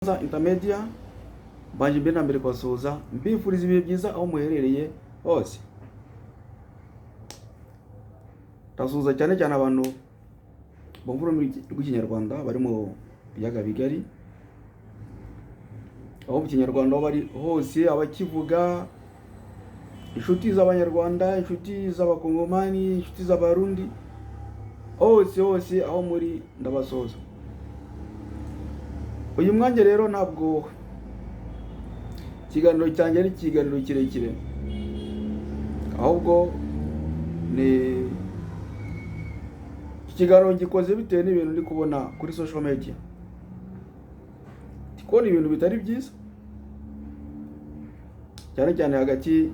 Intermedia banje mbere na mbere kwasoza mbifuriza ibihe byiza aho muherereye hose. Tasuza cyane cyane abantu bumvura mu Kinyarwanda bari mu biyaga bigari, aho mu Kinyarwanda bari hose, abakivuga, inshuti z'abanyarwanda, inshuti z'abakongomani, inshuti z'abarundi, hose aho muri ndabasoza. Uyu mwanya rero ntabwo ikiganiro cyanjye ari ikiganiro kirekire, ahubwo ni ikiganiro gikoze bitewe n'ibintu ndi kubona kuri social media. Ndi kubona ibintu bitari byiza cyane cyane hagati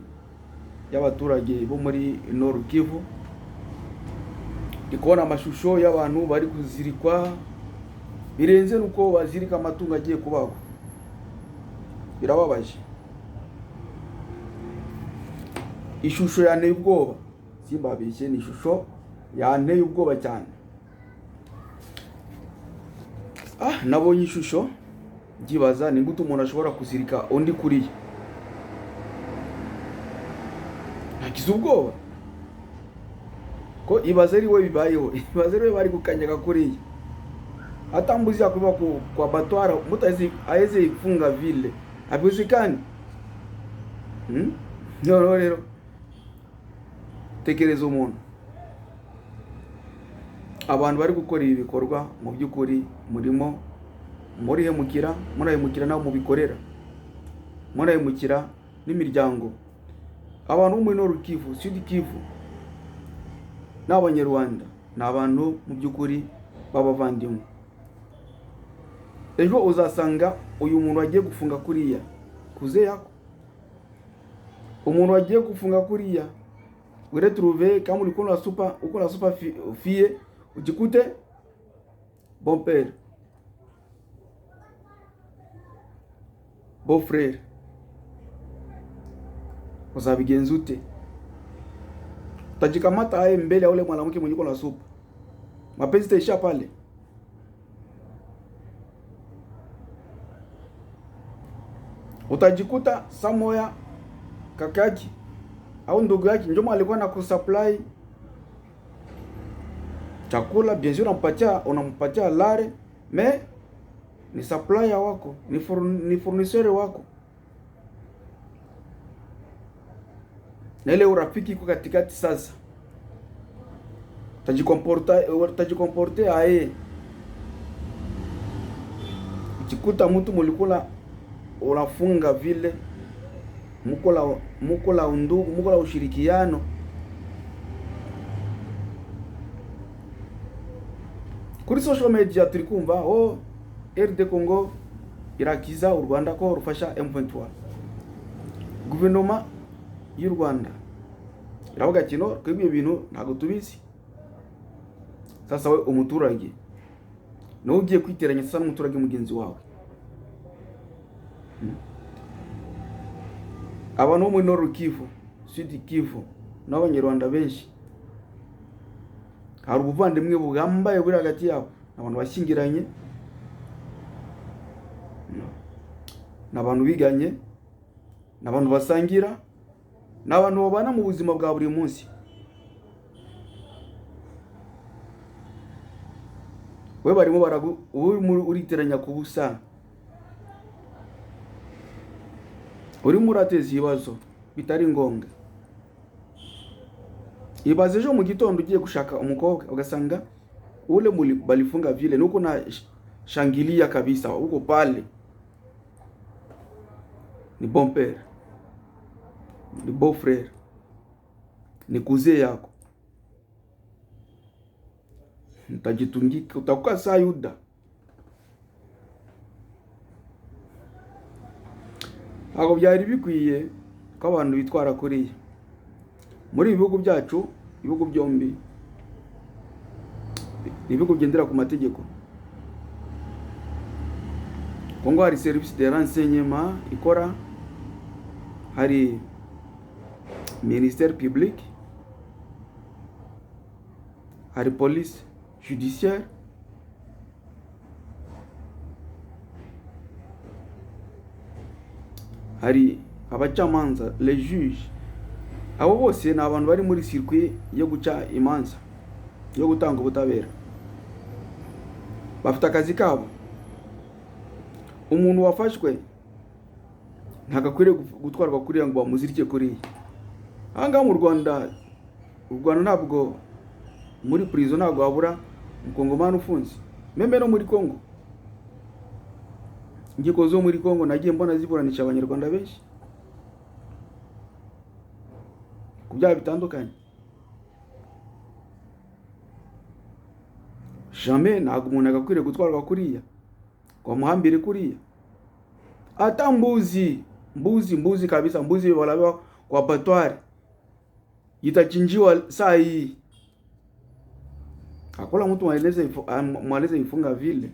y'abaturage bo muri Nord Kivu. Ndi kubona amashusho y'abantu bari kuzirikwa birenze nuko bazirika amatungo agiye kubagwa. Birababaje. Ishusho yanteye ubwoba, simbabeshye, ni ishusho yanteye ubwoba cyane. Nabonye ishusho ngibaza ni gute umuntu ashobora kuzirika undi kuriye. Nagize ubwoba ko ibaze ari we bibayeho, ibaze ari we bari gukanyaga kuriye. Hata mbuzi ya kuva kwa batwara mutazi aeze ifunga vile abuzikani. No rero tekereza umuntu, abantu bari gukora ibi bikorwa mu by'ukuri murimo murahemukira naho mubikorera, murahemukira n'imiryango. Abantu muri Nord Kivu, Sud Kivu n'abanyarwanda ni abantu mu by'ukuri babavandimwe. Ejo uzasanga uyu muntu wagiye gufunga kuriya kuze yako, umuntu wagiye gufunga kuriya uretrouver kama ulikuwa na super fille ujikute bon père, bon frère. Uzabigenza ute? Utajikamata aye mbele ya ule mwanamke mwenye kuna super, mapenzi taisha pale. Utajikuta samoya kaka yake au ndugu yake ndio alikuwa na kusupply chakula, bien sûr unampatia lare, mais ni supplier wako, ni fournisseur wako. Na ile urafiki iko katikati sasa. Utajikomporte aye. Ukikuta mtu mulikula unafunga vile mukola undugu, mukola ushirikiano. Kuri social media turikumva RD Congo irakiza u Rwanda ko rufasha M23. Guverinoma y'u Rwanda iravuga kino kwibyo bintu ntago tubizi. Sasa we umuturage no ugiye kwiteranya sasa n'umuturage mugenzi wawe. Abantu bo muri Nord Kivu, Sud Kivu n'abanyarwanda benshi hari ubuvandimwe bugambaye buri hagati yabo. Abantu bashyingiranye, n'abantu biganye, n'abantu basangira, n'abantu babana mu buzima bwa buri munsi. We barimo uriteranya ku busa, urimo urateza ibibazo bitari ngombwa. Ibaze ejo mu gitondo ugiye gushaka umukobwa ugasanga ule balifunga vile nuko na shangilia kabisa uko pale. Ni bon père, ni beau frère, ni kuze yako. Utajitungika, utakuwa saa Yuda. Ntabwo byari bikwiye ko abantu bitwara kuriya. Muri ibihugu byacu, ibihugu byombi ibihugu byendera ku mategeko. Kongo hari service de renseignement ikora, hari ministère public, hari police judiciaire, hari abacamanza les juges, abo bose ni abantu bari muri circuit yo guca imanza, yo gutanga ubutabera, bafite akazi kabo. Umuntu wafashwe ntagakwiriye gutwarwa kuriya ngo bamuzirike kuriya. Ahangaha mu Rwanda, ntabwo muri prison ntabwo habura umukongomani ufunze, meme no muri Congo. Inkiko zo muri Congo nagiye mbona ziburanisha abanyarwanda benshi ku byaha bitandukanye. Jamais ntabwo umuntu agakwiriye gutwarwa kuriya kwa muhambire kuriya. Hata mbuzi kabisa, mbuzi wala kwa batwari itachinjiwa saa hii. Hakuna mtu mwaleze ifunga vile.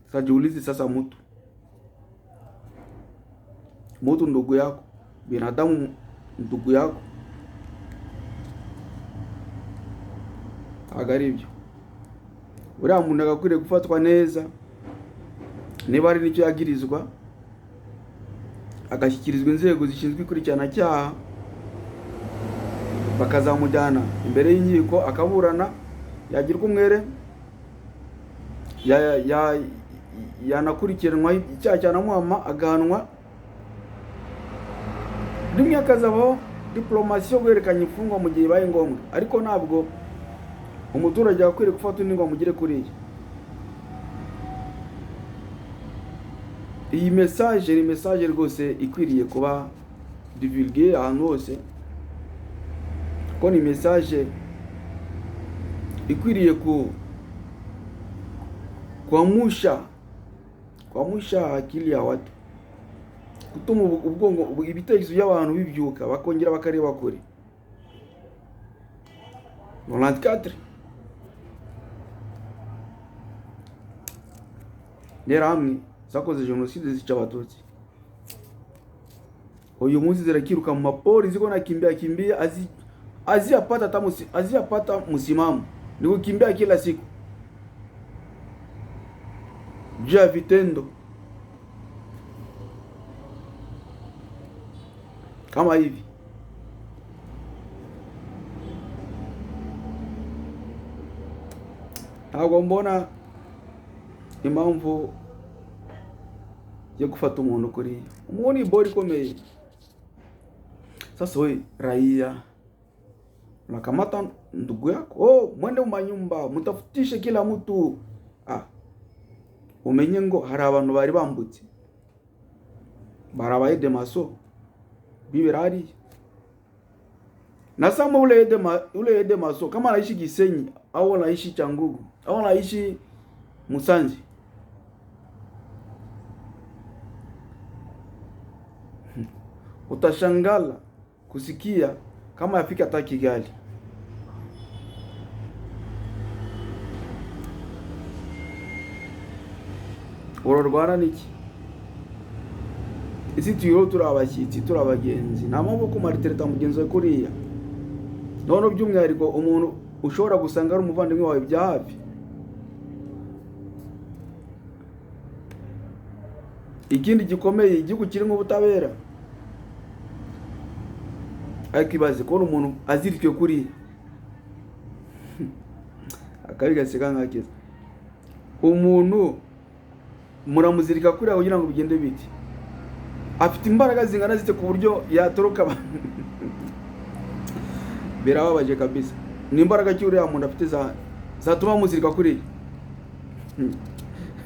Sasa jiulize sasa, mtu ndugu yako, binadamu ndugu yako, agaribyo uriya muntu agakwiriye gufatwa neza. Niba ari nicyo yagirizwa, agashyikirizwa inzego zishinzwe ikurikirana cyaha, bakazamujyana imbere y'inkiko akaburana, yagirwa umwere, yanakurikiranwa icyaha cyanamuhama agahanwa. Rimwe akazabaho diplomasi yo guhererekanya imfungwa mu gihe bibaye ngombwa, ariko ntabwo umuturage akwiriye gufata undi ngo amugire kuriya. Iyi message rwose ikwiriye kuba divulguée ahantu hose, ko ni message ikwiriye kuamsha akili ya watu, gutuma ubwongo, ibitekerezo by'abantu bibyuka, bakongera bakareba kure. 94 Nerahamwe zakoze jenoside zica abatutsi, uyu munsi zirakiruka mu mapori, ziko nakimbia aziyapata msimamo, ni kukimbia kila siku juu ya vitendo kama hivi. Ntabwo mbona impamvu yo gufata umuntu kuriya. Umuntu ni bori ikomeye. Sasa wewe raia unakamata ndugu yako, mwende mu manyumba mutafutishe kila mtu. Umenye ngo hari abantu bari bambutse, barabaye demaso biberari. Na sama ule demaso kama anaishi Gisenyi au anaishi Changugu au anaishi Musanze, utashangala kusikia kama afika hata Kigali. Urarwana niki? Isi tuyiro turabashyitsi turabagenzi, nta mpamvu ko maritereta mugenzi we kuriya. None by'umwihariko umuntu ushobora gusanga ari umuvandimwe wawe bya hafi. Ikindi gikomeye, igihugu kirimo ubutabera, akibaze ko umuntu azirikwe kuriya akari gaseka nkakeza. Umuntu muramuzirika kuriya kugira ngo bigende biti, afite imbaraga zingana zite ku buryo yatoroka birababaje kabisa. Ni imbaraga cy'uriya muntu afite zatuma muzirika kuriya.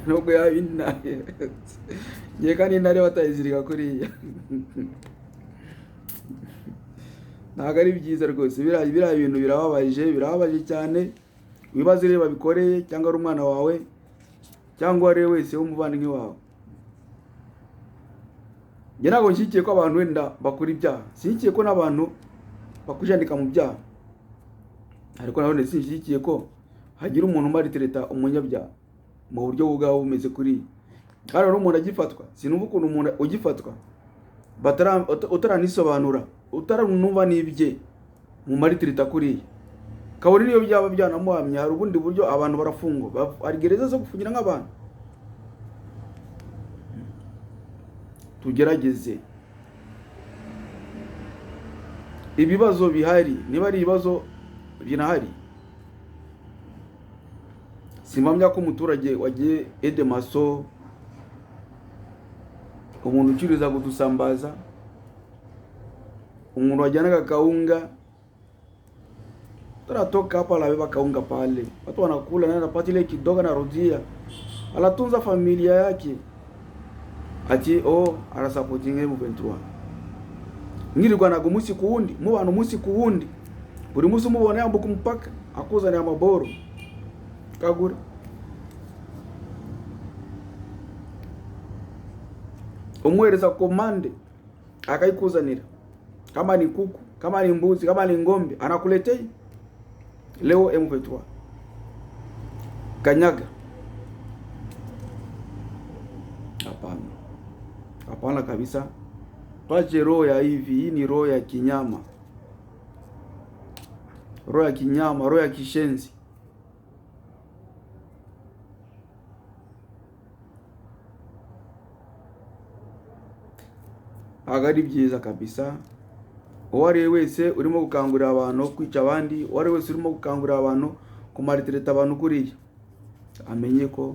Nubwo yabinaye yeka ni ntare batayizirika kuriya. Ntabwo ari byiza rwose. Biriya ibintu birababaje cyane. Wibaze reba bikoreye, cyangwa ari umwana wawe, cyangwa ari wese w'umuvandimwe wawe. Njye ntabwo nshyigikiye ko abantu wenda bakora ibyaha, nshyigikiye ko n'abantu bakujandika mu byaha, ariko nabone sinshyigikiye ko hagira umuntu maritereta umunyabyaha mu buryo bwawe bumeze kuri. Kandi n'umuntu agifatwa, sinumva ukuntu umuntu ugifatwa utaranisobanura, utaranumva n'ibye mu maritereta kuri. Kabone niyo byaba byanamuhamye, hari ubundi buryo abantu barafungwa, hari gereza zo gufungira nk'abantu. tugerageze. Ibibazo bihari, niba ari ibibazo binahari, simpamya ko umuturage wagiye Edemaso, umuntu uciriza kudusambaza, umuntu wajyanaga kaunga, tunatoka hapa labeba kaunga pale, watu wanakula na anapata ile kidogo na rudia, anatunza familia yake, ati anasupporting M23. Ngiri na gumusi kuundi, mubano musi kuundi, buri musi mubone yambo kumpaka akuza ni amaboro kagura. Umwereza komande akaikuzanira, kama ni kuku, kama ni mbuzi, kama ni ngombe, anakuletei. Leo M23 kanyaga. Hapana kabisa. Tuache roho ya hivi. Hii ni roho ya kinyama, roho ya kinyama, roho ya kishenzi. Agari byiza kabisa. Uwari wese urimo gukangurira abantu kwica abandi, uwari wese urimo gukangurira abantu kumaritireta abantu kuriya, amenye ko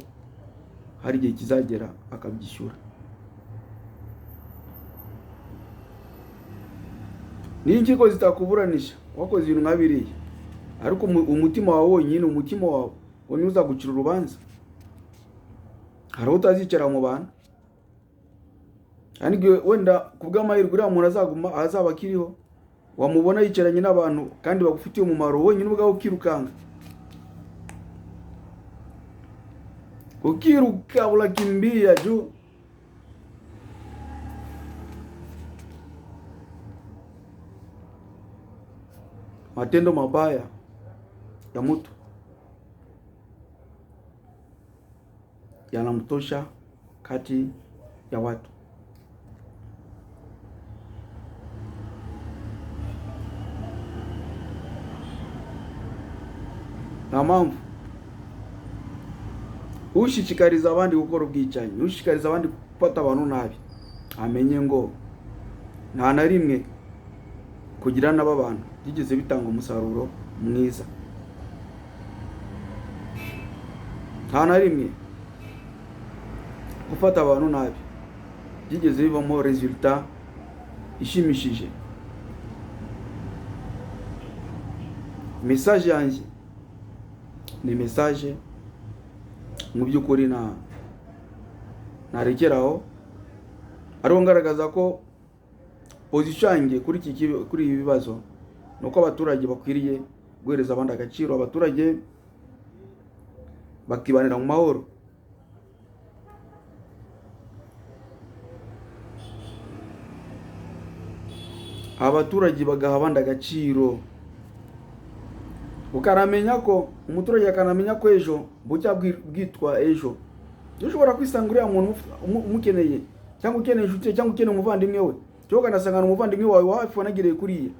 hari igihe kizagera akabyishyura. Ni inkiko zitakuburanisha wakoze ibintu nkabiriye, ariko umutima wawe wonyine, umutima wawe unyuza gucira urubanza. Hari utazicara mu bantu, kandi wenda kubw'amahirwe uriya muntu azaguma azaba akiriho, wamubona yicaranye n'abantu kandi bagufitiye umumaro, wenyine ubwawe ukirukanga, ukiruka unakimbia juu. Matendo mabaya ya mtu yanamtosha kati ya watu. Na mpamvu ushishikariza abandi gukora ubwicanyi, ushishikariza abandi gufata abantu nabi, amenye ngo nta na rimwe kugira n'abantu byigeze bitanga umusaruro mwiza. Nta na rimwe gufata abantu nabi byigeze bivamo resultat ishimishije. Message yanjye ni message mu by'ukuri narekeraho, ariho ngaragaza ko position yanjye kuri ibi bibazo nuko abaturage bakwiriye guhereza abandi agaciro, abaturage bakibanira mu mahoro. Abaturage bagaha abandi agaciro, ukaramenya ko umuturage akanamenya ko ejo bucya bwitwa ejo. Ushobora kwisangurira umuntu umukeneye, cyangwa ukeneye inshuti, cyangwa ukeneye umuvandimwe we, cyo kanasangana umuvandimwe wawe hafi wanagiriye kuriye.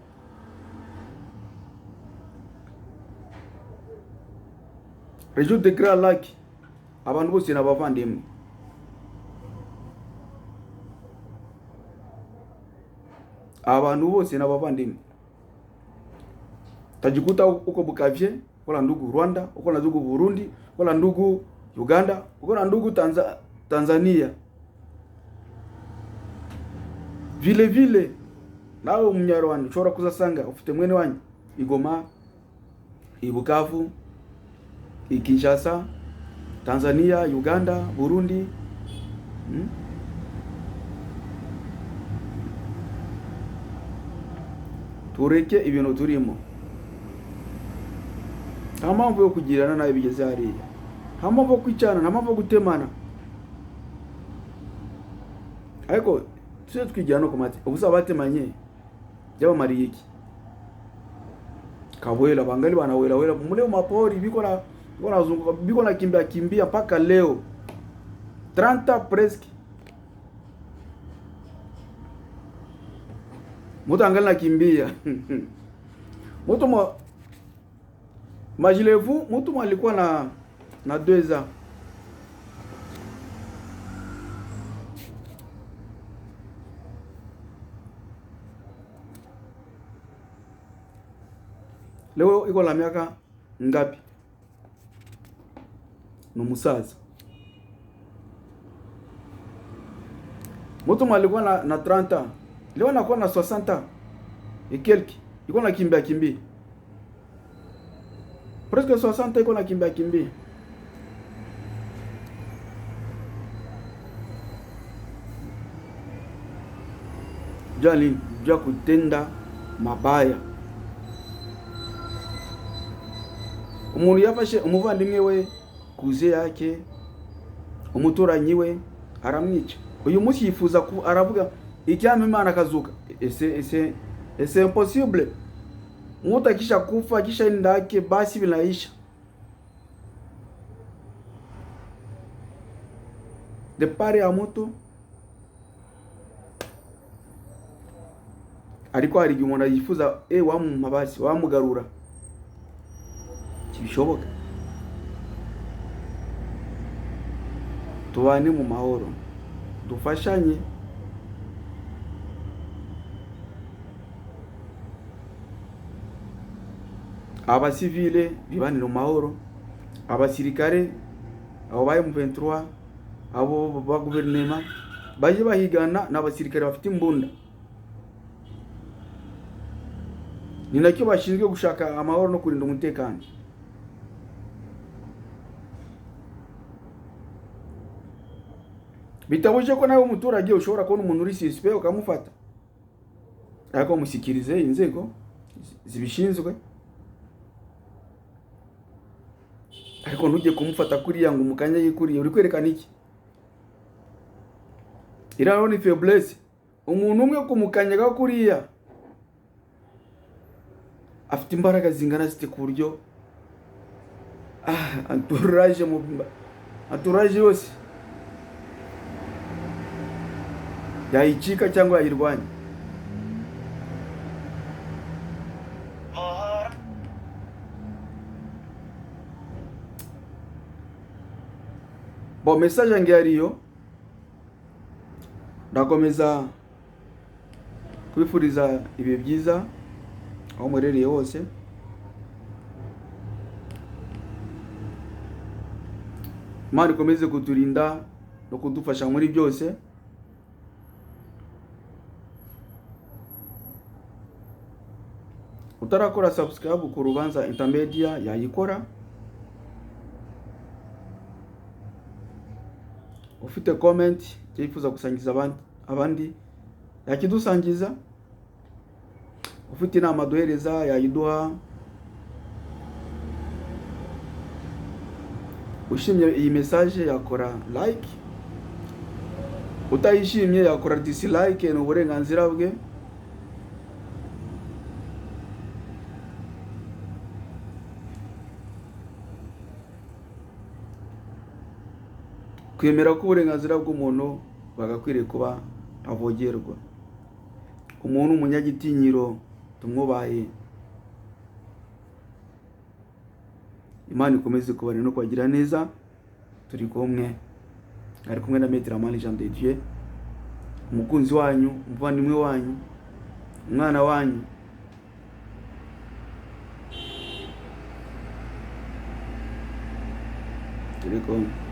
Rejo de Grand Lac, abantu bose n'abavandimwe. Abantu bose n'abavandimwe. Tajikuta uko Bukavye, uko na ndugu Rwanda, uko na ndugu Burundi, uko na ndugu Uganda, uko na ndugu Tanzania. Vile vile nawe umunyarwanda ushobora kuzasanga ufite mwene wanyu Igoma, Ibukavu, Kinshasa, Tanzania, Uganda, Burundi. Tureke ibintu turimo. Nta mpamvu yo kugirana nawe bigeze hariya, nta mpamvu yo kwicana, nta mpamvu yo gutemana. Ariko tuje twigira no kumate ubusa batemanye byabamariye iki? Kabwela bangali banawela mule mapori bikora zunguka bikona kimbia mpaka leo 30 presque. Mutu angali nakimbia. Mutu majilevu, mutu alikuwa na 2 ans. leo iko la miaka ngapi? Ni musaza. Mtu alikuwa na 30 leo anakuwa na 60 et quelques, iko na kimbia presque 60, iko na kimbia. Jali jua kutenda mabaya. Umuntu yafashe umuvandimwe we, kuze yake, umuturanyi we aramwica. Uyu munsi yifuza ku aravuga icyama Imana akazuka. Ese impossible. Muta kisha kufa kisha ndake basi vinaisha. De pare ya mtu ariko hari umuntu yifuza wamumabasi wamugarura. Kibishoboka. Tubane mu mahoro, dufashanye. Abasivile bibane mu mahoro, abasirikare abo baye mu 23 abo ba guverinoma baje bahigana n'abasirikare bafite imbunda. Ni nacyo bashinzwe gushaka amahoro no kurinda umutekano. Bitabuje ko nawe umuturage ushobora kubona umuntu uri suspect ukamufata, ariko musikirize inzego zibishinzwe. Ariko ntujye kumufata kuriya ngo umukanya yikuriye. Uri kwerekana iki? Irano ni faiblesse. Umuntu umwe kumukanya kuriya afite imbaraga zingana zite ku buryo entourage yose yayicika cyangwa yayirwanya. Bo message yange yariyo, ndakomeza kwifuriza ibihe byiza aho murereye hose. Imana ikomeze kuturinda no kudufasha muri byose. Utarakora subscribe ku Rubanza Intermedia yayikora. Ufite comment cyifuza gusangiza abandi yakidusangiza. Ufite inama duhereza yayiduha. Ushimye iyi message yakora like, utayishimye yakora dislike. Ni uburenganzira bwe. Kwemera ko uburenganzira bw'umuntu bagakwiriye kuba avogerwa. Umuntu umunyagitinyiro tumwubahe. Imana ikomeze kubana no kwagira neza. Turi kumwe, ari kumwe na Maître Amani Jean de Dieu, umukunzi wanyu, umuvandimwe wanyu, umwana wanyu. Turi kumwe.